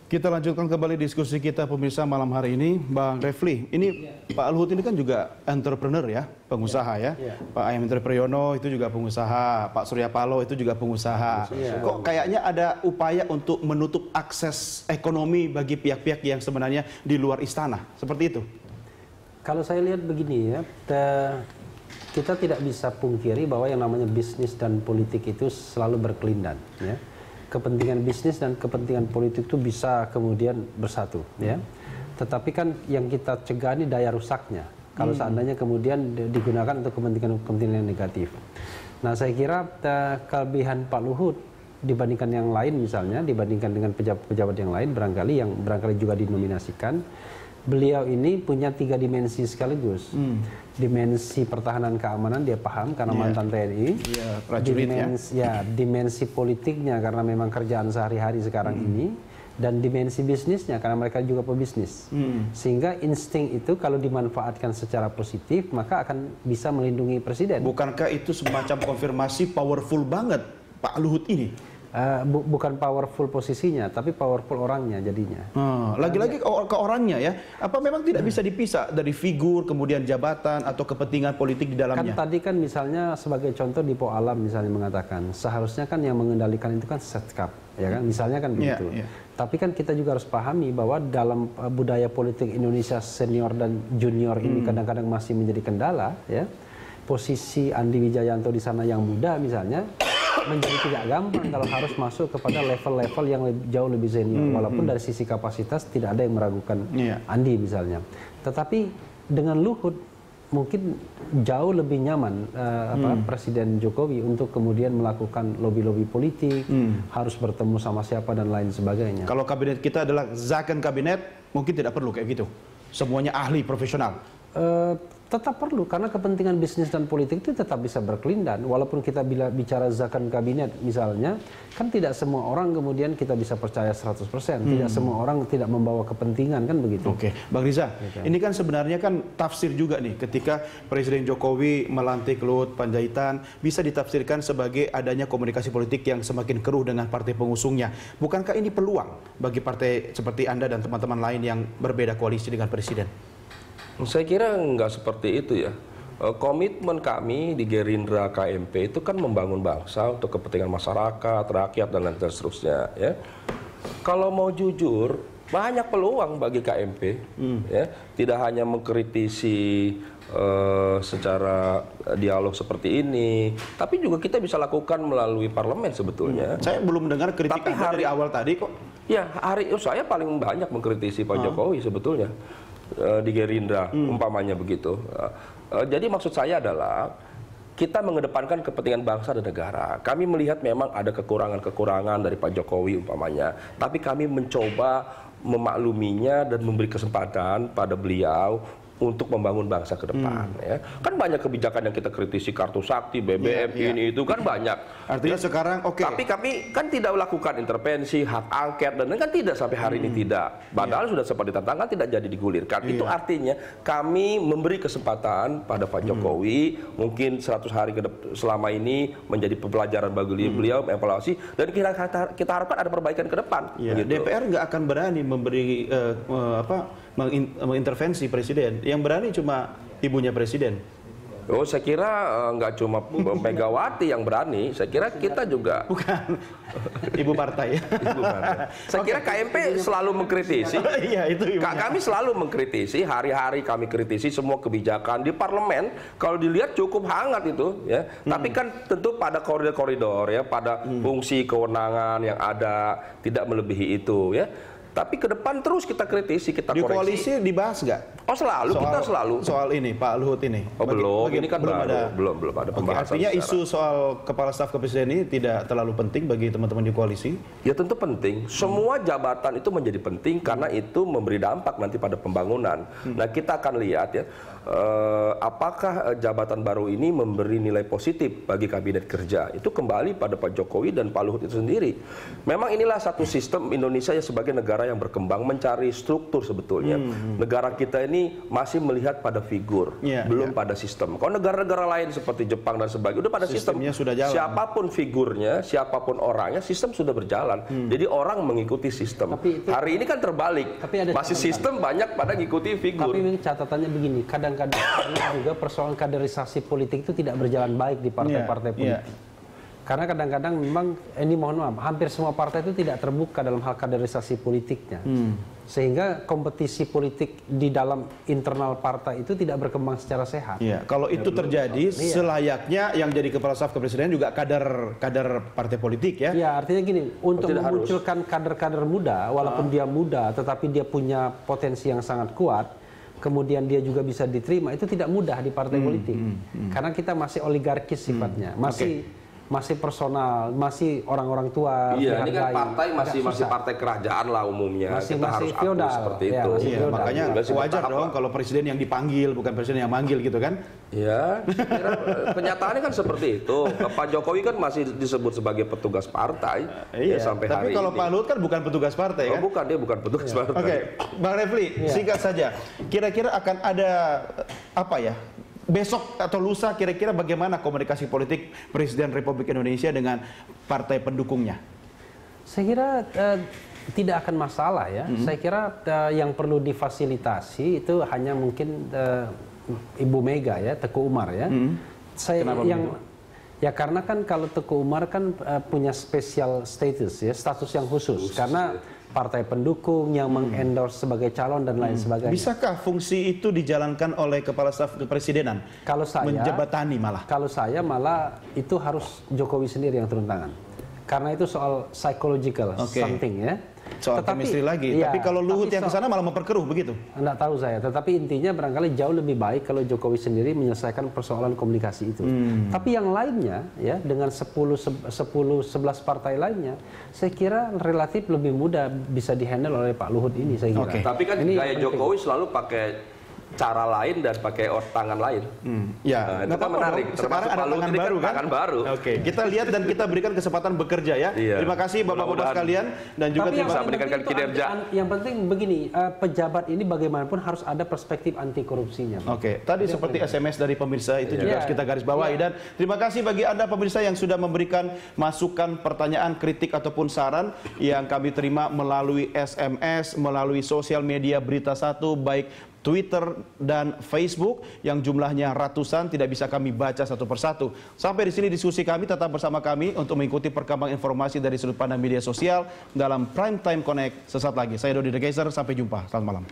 Kita lanjutkan kembali diskusi kita pemirsa malam hari ini, Bang Refli. Ini Pak Luhut ini kan juga entrepreneur ya, pengusaha ya. Pak Ayam Priyono itu juga pengusaha, Pak Surya Paloh itu juga pengusaha. Kok kayaknya ada upaya untuk menutup akses ekonomi bagi pihak-pihak yang sebenarnya di luar istana, seperti itu? Kalau saya lihat begini ya, kita tidak bisa pungkiri bahwa yang namanya bisnis dan politik itu selalu berkelindan ya. Kepentingan bisnis dan kepentingan politik itu bisa kemudian bersatu ya. Tetapi kan yang kita cegah ini daya rusaknya. Kalau seandainya kemudian digunakan untuk kepentingan yang negatif. Nah, saya kira kelebihan Pak Luhut dibandingkan yang lain, misalnya dibandingkan dengan pejabat-pejabat yang lain barangkali juga dinominasikan, beliau ini punya 3 dimensi sekaligus. Dimensi pertahanan keamanan dia paham karena mantan TNI. Dimensi politiknya karena memang kerjaan sehari-hari sekarang ini, dan dimensi bisnisnya karena mereka juga pebisnis. Sehingga insting itu kalau dimanfaatkan secara positif maka akan bisa melindungi presiden. Bukankah itu semacam konfirmasi powerful banget Pak Luhut ini? Bukan powerful posisinya, tapi powerful orangnya jadinya. Lagi-lagi ke orangnya ya. Apa memang tidak bisa dipisah dari figur, kemudian jabatan atau kepentingan politik di dalamnya? Kan tadi kan misalnya sebagai contoh Dipo Alam misalnya mengatakan, seharusnya kan yang mengendalikan itu kan Setkap, ya kan? Misalnya kan begitu. Tapi kan kita juga harus pahami bahwa dalam budaya politik Indonesia senior dan junior ini kadang-kadang masih menjadi kendala, ya. Posisi Andi Wijayanto di sana yang muda misalnya menjadi tidak gampang kalau harus masuk kepada level-level yang jauh lebih senior, walaupun dari sisi kapasitas tidak ada yang meragukan Andi misalnya. Tetapi dengan Luhut mungkin jauh lebih nyaman Presiden Jokowi untuk kemudian melakukan lobby-lobby politik, harus bertemu sama siapa dan lain sebagainya. Kalau kabinet kita adalah zakon kabinet, mungkin tidak perlu kayak gitu. Semuanya ahli profesional. Tetap perlu, karena kepentingan bisnis dan politik itu tetap bisa berkelindan. Walaupun kita bila bicara zakon kabinet misalnya, kan tidak semua orang kemudian kita bisa percaya 100%. Tidak semua orang tidak membawa kepentingan, kan begitu. Oke, Bang Riza, ini kan sebenarnya kan tafsir juga nih ketika Presiden Jokowi melantik Luhut Panjaitan, bisa ditafsirkan sebagai adanya komunikasi politik yang semakin keruh dengan partai pengusungnya. Bukankah ini peluang bagi partai seperti Anda dan teman-teman lain yang berbeda koalisi dengan Presiden? Saya kira nggak seperti itu ya. Komitmen kami di Gerindra KMP itu kan membangun bangsa untuk kepentingan masyarakat, rakyat, dan lain seterusnya. Ya. Kalau mau jujur, banyak peluang bagi KMP. Ya. Tidak hanya mengkritisi secara dialog seperti ini, tapi juga kita bisa lakukan melalui parlemen sebetulnya. Saya belum mendengar kritik dari awal tadi kok. Ya, saya paling banyak mengkritisi Pak Jokowi sebetulnya. Di Gerindra, umpamanya begitu. Jadi maksud saya adalah kita mengedepankan kepentingan bangsa dan negara. Kami melihat memang ada kekurangan-kekurangan dari Pak Jokowi umpamanya, tapi kami mencoba memakluminya dan memberi kesempatan pada beliau untuk membangun bangsa ke depan. Ya. Kan banyak kebijakan yang kita kritisi, kartu sakti, BBM, ini itu kan banyak. Artinya sekarang Tapi kami kan tidak melakukan intervensi, hak angket, dan kan tidak sampai hari ini tidak. Padahal sudah sempat ditantangkan, tidak jadi digulirkan. Itu artinya kami memberi kesempatan pada Pak Jokowi, mungkin 100 hari selama ini menjadi pembelajaran bagi beliau, evaluasi, dan kita harapkan ada perbaikan ke depan. Gitu. DPR nggak akan berani memberi mengintervensi Presiden. Yang berani cuma ibunya Presiden. Oh, saya kira nggak cuma Megawati yang berani, saya kira kita juga. Bukan, ibu partai. Ibu partai. Saya kira KMP selalu mengkritisi. Iya, itu kami selalu mengkritisi, hari-hari kami kritisi semua kebijakan di parlemen. Kalau dilihat cukup hangat itu, ya. Tapi kan tentu pada koridor-koridor, ya, pada fungsi kewenangan yang ada, tidak melebihi itu, ya. Tapi ke depan terus kita kritisi, kita koreksi. Di koalisi dibahas nggak? Oh, selalu, kita selalu. Soal ini, Pak Luhut ini. Oh, ini kan belum ada pembahasan. Artinya isu soal kepala staf kepresidenan ini tidak terlalu penting bagi teman-teman di koalisi? Ya tentu penting. Semua jabatan itu menjadi penting karena itu memberi dampak nanti pada pembangunan. Nah, kita akan lihat ya. apakah jabatan baru ini memberi nilai positif bagi kabinet kerja? Itu kembali pada Pak Jokowi dan Pak Luhut itu sendiri. Memang inilah satu sistem Indonesia yang sebagai negara yang berkembang mencari struktur sebetulnya. Negara kita ini masih melihat pada figur, belum pada sistem. Kalau negara-negara lain seperti Jepang dan sebagainya udah pada sistem. Sudah jalan. Siapapun figurnya, siapapun orangnya, sistem sudah berjalan. Jadi orang mengikuti sistem. Hari ini kan terbalik. Masih sistem banyak pada ngikuti figur. Tapi catatannya begini, kadang-kadang juga persoalan kaderisasi politik itu tidak berjalan baik di partai-partai politik. Karena kadang-kadang memang, ini mohon maaf, hampir semua partai itu tidak terbuka dalam hal kaderisasi politiknya. Sehingga kompetisi politik di dalam internal partai itu tidak berkembang secara sehat. Kalau itu terjadi, selayaknya yang jadi kepala staf kepresidenan juga kader partai politik ya. Ya, artinya gini, untuk memunculkan kader-kader muda, walaupun dia muda, tetapi dia punya potensi yang sangat kuat, kemudian dia juga bisa diterima, itu tidak mudah di partai politik. Karena kita masih oligarkis sifatnya, masih personal, masih orang-orang tua. Iya, ini kan partai masih partai kerajaan lah umumnya. Masih harus feodal seperti ya, itu. Makanya wajar dong kalau presiden yang dipanggil, bukan presiden yang manggil gitu kan? Ya, kenyataannya kan seperti itu. Pak Jokowi kan masih disebut sebagai petugas partai sampai hari ini. Tapi kalau Pak Luhut kan bukan petugas partai kan? Bukan, dia bukan petugas partai. Oke, Bang Refli, singkat saja. Kira-kira akan ada apa ya? Besok atau lusa kira-kira bagaimana komunikasi politik Presiden Republik Indonesia dengan partai pendukungnya? Saya kira tidak akan masalah ya. Saya kira yang perlu difasilitasi itu hanya mungkin Ibu Mega ya, Teguh Umar ya. Kenapa begitu? Ya karena kan kalau Teguh Umar kan punya special status ya, status yang khusus. Karena partai pendukung yang mengendorse sebagai calon dan lain sebagainya. Bisakah fungsi itu dijalankan oleh Kepala Staf Kepresidenan? Kalau saya menjabatani malah. Kalau saya malah itu harus Jokowi sendiri yang turun tangan. Karena itu soal psychological something ya. Soal chemistry lagi. Tapi kalau Luhut yang ke sana malah memperkeruh begitu. Enggak tahu saya, tetapi intinya barangkali jauh lebih baik kalau Jokowi sendiri menyelesaikan persoalan komunikasi itu. Tapi yang lainnya ya dengan 10-11 partai lainnya, saya kira relatif lebih mudah bisa dihandle oleh Pak Luhut ini saya kira. Tapi kan ini gaya Jokowi selalu pakai cara lain dan pakai tangan lain. Ya, itu kan menarik. Sekarang ada tangan baru kan? Tangan baru. Oke, kita lihat dan kita berikan kesempatan bekerja ya. Terima kasih Bapak-bapak sekalian dan juga bisa meningkatkan kinerja. Yang penting begini, pejabat ini bagaimanapun harus ada perspektif anti korupsinya. Oke, tadi seperti SMS dari pemirsa itu juga harus kita garis bawahi dan terima kasih bagi Anda pemirsa yang sudah memberikan masukan, pertanyaan, kritik ataupun saran yang kami terima melalui SMS, melalui sosial media Berita Satu baik Twitter dan Facebook yang jumlahnya ratusan, tidak bisa kami baca satu persatu. Sampai di sini diskusi kami, tetap bersama kami untuk mengikuti perkembangan informasi dari sudut pandang media sosial dalam Prime Time Connect sesaat lagi. Saya Dodi The Geyser, sampai jumpa. Selamat malam.